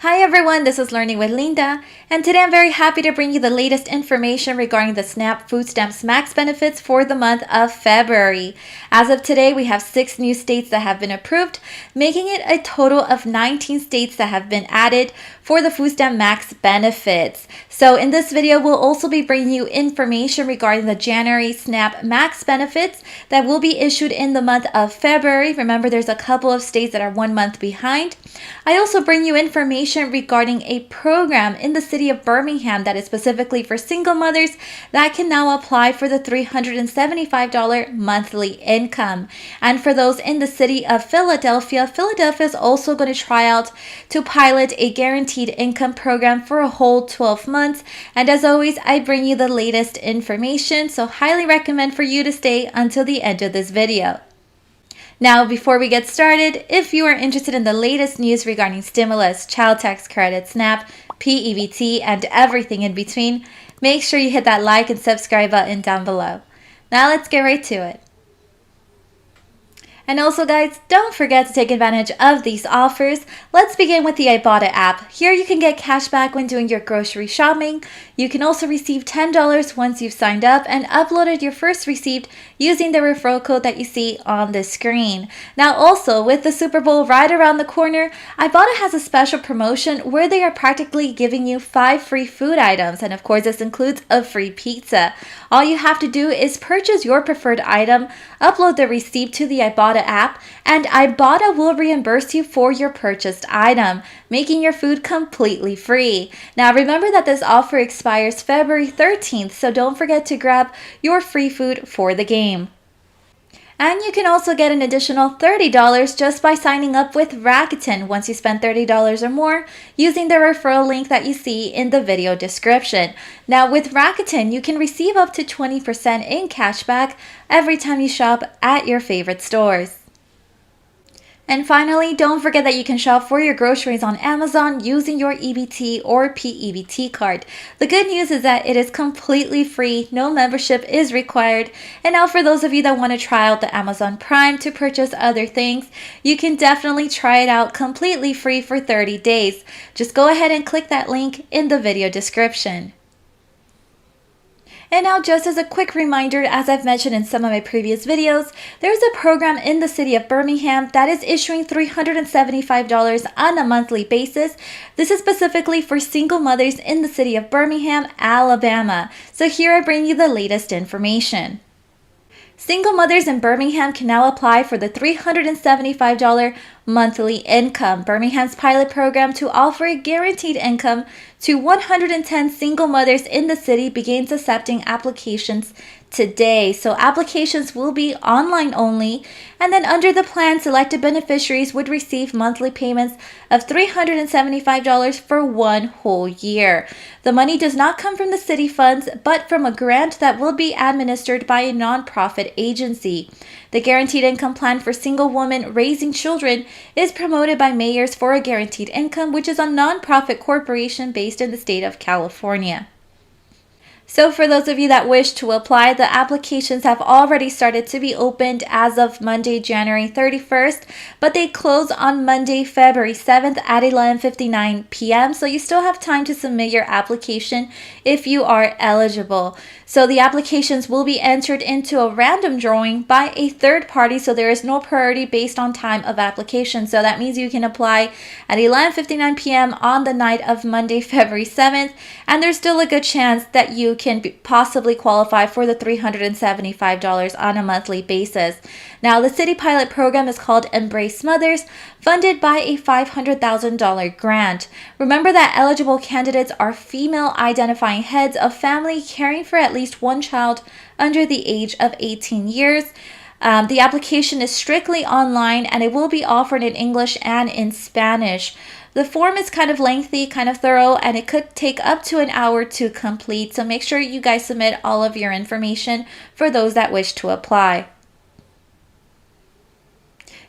Hi everyone, this is Learning with Linda, and today I'm very happy to bring you the latest information regarding the SNAP Food Stamps Max benefits for the month of February. As of today, we have 6 new states that have been approved, making it a total of 19 states that have been added for the Food Stamp Max benefits. So in this video, we'll also be bringing you information regarding the January SNAP Max benefits that will be issued in the month of February. Remember, there's a couple of states that are 1 month behind. I also bring you information regarding a program in the city of Birmingham that is specifically for single mothers that can now apply for the $375 monthly income. And for those in the city of Philadelphia, Philadelphia is also going to try out to pilot a guaranteed income program for a whole 12 months. And as always, I bring you the latest information, so highly recommend for you to stay until the end of this video. Now, before we get started, if you are interested in the latest news regarding stimulus, child tax credit, SNAP, PEBT, and everything in between, make sure you hit that like and subscribe button down below. Now let's get right to it. And also guys, don't forget to take advantage of these offers. Let's begin with the Ibotta app. Here you can get cash back when doing your grocery shopping. You can also receive $10 once you've signed up and uploaded your first receipt using the referral code that you see on the screen. Now also, with the Super Bowl right around the corner, Ibotta has a special promotion where they are practically giving you 5 free food items, and of course this includes a free pizza. All you have to do is purchase your preferred item, upload the receipt to the Ibotta app, and Ibotta will reimburse you for your purchased item, making your food completely free. Now remember that this offer expires February 13th, so don't forget to grab your free food for the game. And you can also get an additional $30 just by signing up with Rakuten once you spend $30 or more using the referral link that you see in the video description. Now with Rakuten, you can receive up to 20% in cashback every time you shop at your favorite stores. And finally, don't forget that you can shop for your groceries on Amazon using your EBT or PEBT card. The good news is that it is completely free, no membership is required. And now for those of you that want to try out the Amazon Prime to purchase other things, you can definitely try it out completely free for 30 days. Just go ahead and click that link in the video description. And now, just as a quick reminder, as I've mentioned in some of my previous videos, there's a program in the city of Birmingham that is issuing $375 on a monthly basis. This is specifically for single mothers in the city of Birmingham, Alabama. So here I bring you the latest information. Single mothers in Birmingham can now apply for the $375 monthly income. Birmingham's pilot program to offer a guaranteed income to 110 single mothers in the city begins accepting applications today. So applications will be online only, and then under the plan, selected beneficiaries would receive monthly payments of $375 for 1 whole year. The money does not come from the city funds, but from a grant that will be administered by a nonprofit agency. The Guaranteed Income Plan for Single Women Raising Children is promoted by Mayors for a Guaranteed Income, which is a nonprofit corporation based in the state of California. So for those of you that wish to apply, the applications have already started to be opened as of Monday, January 31st, but they close on Monday, February 7th at 11:59 p.m. So you still have time to submit your application if you are eligible. So the applications will be entered into a random drawing by a third party, so there is no priority based on time of application. So that means you can apply at 11:59 p.m. on the night of Monday, February 7th, and there's still a good chance that you can possibly qualify for the $375 on a monthly basis. Now, the city pilot program is called Embrace Mothers, funded by a $500,000 grant. Remember that eligible candidates are female identifying heads of family caring for at least one child under the age of 18 years. The application is strictly online and it will be offered in English and in Spanish. The form is kind of lengthy, kind of thorough, and it could take up to an hour to complete. So make sure you guys submit all of your information for those that wish to apply.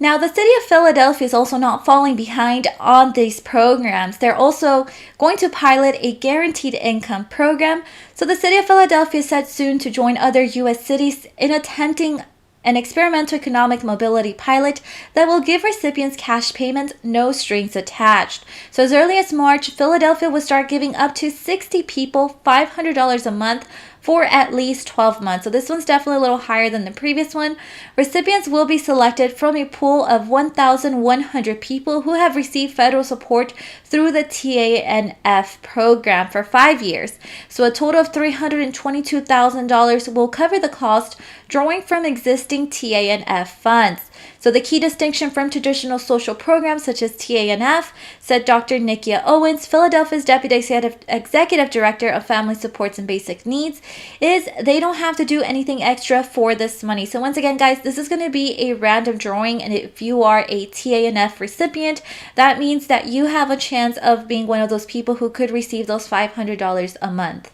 Now, the city of Philadelphia is also not falling behind on these programs. They're also going to pilot a guaranteed income program. So the city of Philadelphia is set soon to join other U.S. cities in attempting an experimental economic mobility pilot that will give recipients cash payments, no strings attached. So as early as March, Philadelphia will start giving up to 60 people $500 a month for at least 12 months. So this one's definitely a little higher than the previous one. Recipients will be selected from a pool of 1,100 people who have received federal support through the TANF program for 5 years. So a total of $322,000 will cover the cost, drawing from existing TANF funds. So the key distinction from traditional social programs such as TANF, said Dr. Nikia Owens, Philadelphia's Deputy Executive Director of Family Supports and Basic Needs, is they don't have to do anything extra for this money. So once again, guys, this is going to be a random drawing, and if you are a TANF recipient, that means that you have a chance of being one of those people who could receive those $500 a month.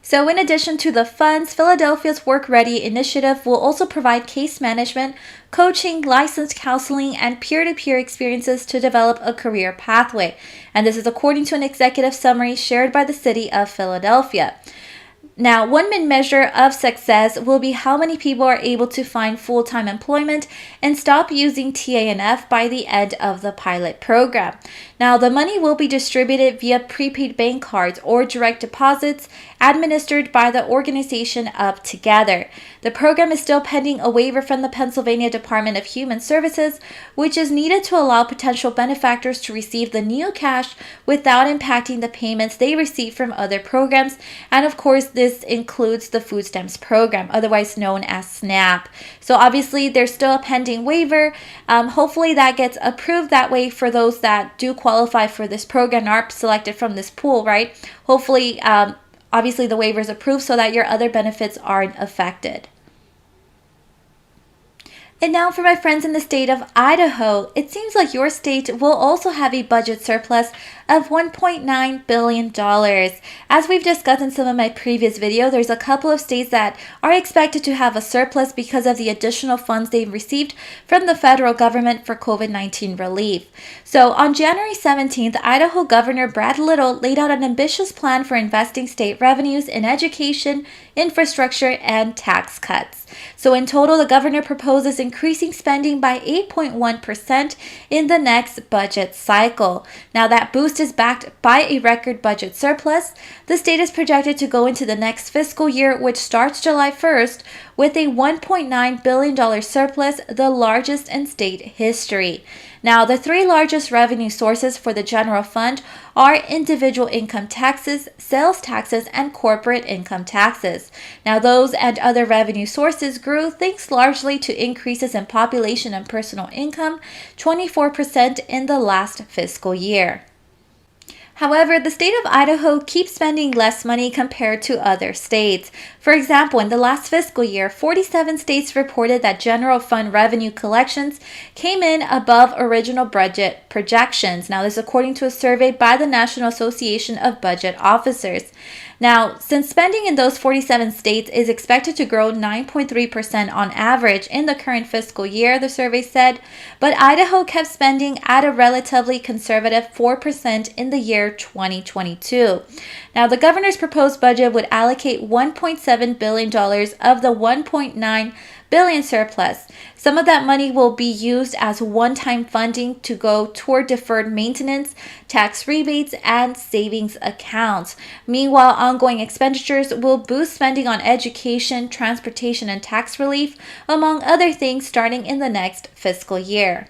So in addition to the funds, Philadelphia's Work Ready initiative will also provide case management, coaching, licensed counseling, and peer-to-peer experiences to develop a career pathway. And this is according to an executive summary shared by the city of Philadelphia. Now, one measure of success will be how many people are able to find full-time employment and stop using TANF by the end of the pilot program. Now, the money will be distributed via prepaid bank cards or direct deposits administered by the organization Up Together. The program is still pending a waiver from the Pennsylvania Department of Human Services, which is needed to allow potential benefactors to receive the new cash without impacting the payments they receive from other programs. And of course, this includes the food stamps program, otherwise known as SNAP. So obviously, there's still a pending waiver. Hopefully that gets approved that way for those that do qualify for this program, are selected from this pool, right? Hopefully, obviously the waiver is approved so that your other benefits aren't affected. And now for my friends in the state of Idaho, it seems like your state will also have a budget surplus of $1.9 billion. As we've discussed in some of my previous videos, there's a couple of states that are expected to have a surplus because of the additional funds they've received from the federal government for COVID-19 relief. So on January 17th, Idaho Governor Brad Little laid out an ambitious plan for investing state revenues in education, infrastructure, and tax cuts. So in total, the governor proposes increasing spending by 8.1% in the next budget cycle. Now that boost is backed by a record budget surplus. The state is projected to go into the next fiscal year, which starts July 1st, with a $1.9 billion surplus, the largest in state history. Now, the three largest revenue sources for the general fund are individual income taxes, sales taxes, and corporate income taxes. Now, those and other revenue sources grew thanks largely to increases in population and personal income, 24% in the last fiscal year. However, the state of Idaho keeps spending less money compared to other states. For example, in the last fiscal year, 47 states reported that general fund revenue collections came in above original budget projections. Now, this is according to a survey by the National Association of Budget Officers. Now, since spending in those 47 states is expected to grow 9.3% on average in the current fiscal year, the survey said, but Idaho kept spending at a relatively conservative 4% in the year 2022. Now, the governor's proposed budget would allocate $1.7 billion of the $1.9 billion surplus. Some of that money will be used as one-time funding to go toward deferred maintenance, tax rebates, and savings accounts. Meanwhile, ongoing expenditures will boost spending on education, transportation, and tax relief, among other things, starting in the next fiscal year.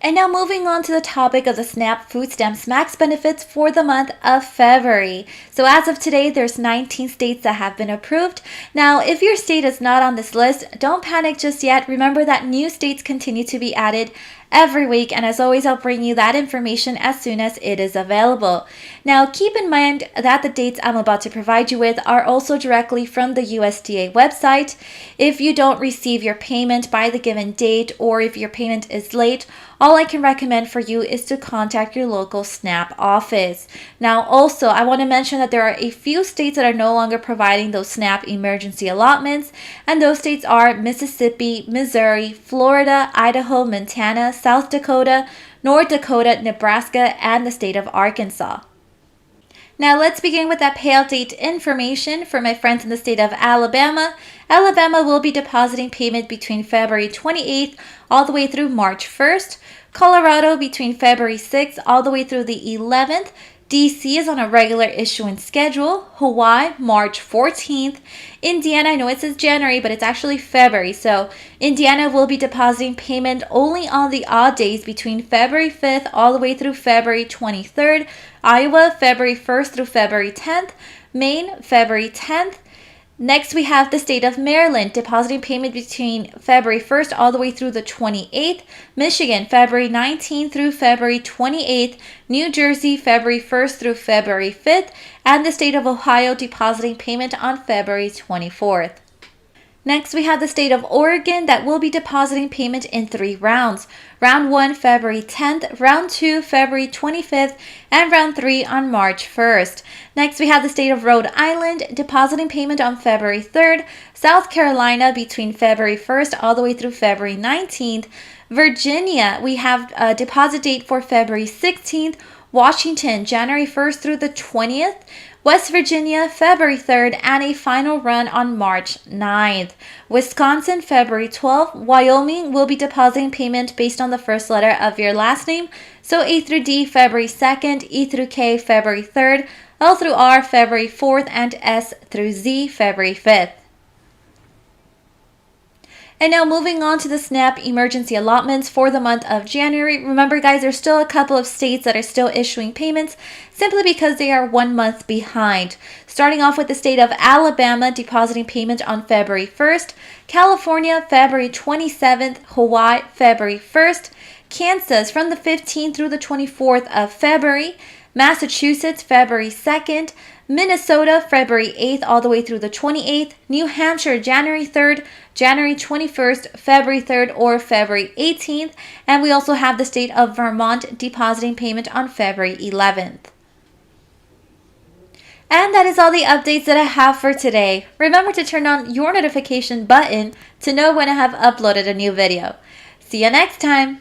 And now moving on to the topic of the SNAP Food Stamps Max benefits for the month of February. So as of today, there's 19 states that have been approved. Now, if your state is not on this list, don't panic just yet. Remember that new states continue to be added every week, and as always, I'll bring you that information as soon as it is available. Now, keep in mind that the dates I'm about to provide you with are also directly from the USDA website. If you don't receive your payment by the given date, or if your payment is late, all I can recommend for you is to contact your local SNAP office. Now, also, I want to mention that there are a few states that are no longer providing those SNAP emergency allotments, and those states are Mississippi, Missouri, Florida, Idaho, Montana, South Dakota, North Dakota, Nebraska, and the state of Arkansas. Now let's begin with that payout date information for my friends in the state of Alabama. Alabama will be depositing payment between February 28th all the way through March 1st. Colorado between February 6th all the way through the 11th. DC is on a regular issuance schedule. Hawaii, March 14th. Indiana, I know it says January, but it's actually February. So Indiana will be depositing payment only on the odd days between February 5th all the way through February 23rd. Iowa, February 1st through February 10th. Maine, February 10th. Next, we have the state of Maryland depositing payment between February 1st all the way through the 28th. Michigan, February 19th through February 28th. New Jersey, February 1st through February 5th. And the state of Ohio depositing payment on February 24th. Next, we have the state of Oregon that will be depositing payment in 3 rounds. Round 1, February 10th, Round 2, February 25th, and Round 3 on March 1st. Next, we have the state of Rhode Island depositing payment on February 3rd, South Carolina between February 1st all the way through February 19th. Virginia, we have a deposit date for February 16th, Washington, January 1st through the 20th. West Virginia, February 3rd, and a final run on March 9th. Wisconsin, February 12th. Wyoming will be depositing payment based on the first letter of your last name. So A through D, February 2nd, E through K, February 3rd, L through R, February 4th, and S through Z, February 5th. And now moving on to the SNAP emergency allotments for the month of January. Remember guys, there's still a couple of states that are still issuing payments simply because they are 1 month behind. Starting off with the state of Alabama depositing payment on February 1st. California, February 27th. Hawaii, February 1st. Kansas from the 15th through the 24th of February. Massachusetts, February 2nd. Minnesota, February 8th all the way through the 28th. New Hampshire, January 3rd, January 21st, February 3rd, or February 18th. And we also have the state of Vermont depositing payment on February 11th. And that is all the updates that I have for today. Remember to turn on your notification button to know when I have uploaded a new video. See you next time.